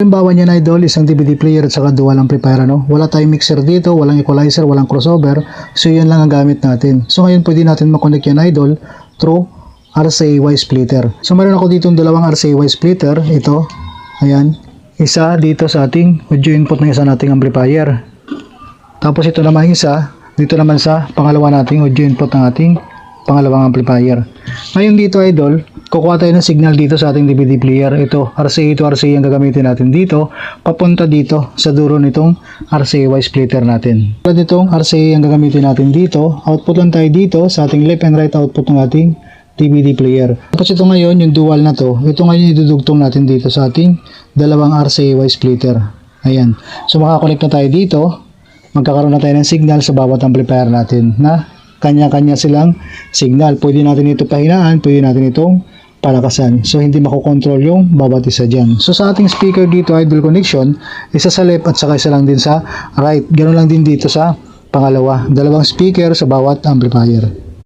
Halimbawa niyan idol, isang DVD player at saka dual amplifier, ano? Wala tayong mixer dito, walang equalizer, walang crossover. So yan lang ang gamit natin. So ngayon pwede natin makonect yan idol through RCA Y splitter. So meron ako dito dalawang RCA Y splitter. Ito, ayan. Isa dito sa ating audio input ng isa nating amplifier. Tapos ito naman isa, dito naman sa pangalawa nating audio input ng ating pangalawang amplifier. Ngayon dito idol, kukuha tayo ng signal dito sa ating DVD player. Ito, RCA to RCA ang gagamitin natin dito, papunta dito sa dulo nitong RCA Y splitter natin. Tulad nitong RCA ang gagamitin natin dito, output lang tayo dito sa ating left and right output ng ating DVD player. Tapos ito ngayon, yung dual na to, ito ngayon idudugtong natin dito sa ating dalawang RCA Y splitter. Ayan. So makakonect na tayo dito, magkakaroon na tayo ng signal sa bawat amplifier natin na kanya-kanya silang signal. Pwede natin ito pahinaan, pwede natin itong palakasan. So, hindi makokontrol yung bawat isa dyan. So, sa ating speaker dito, idol connection, isa sa left at saka isa lang din sa right. Ganoon lang din dito sa pangalawa. Dalawang speaker sa bawat amplifier.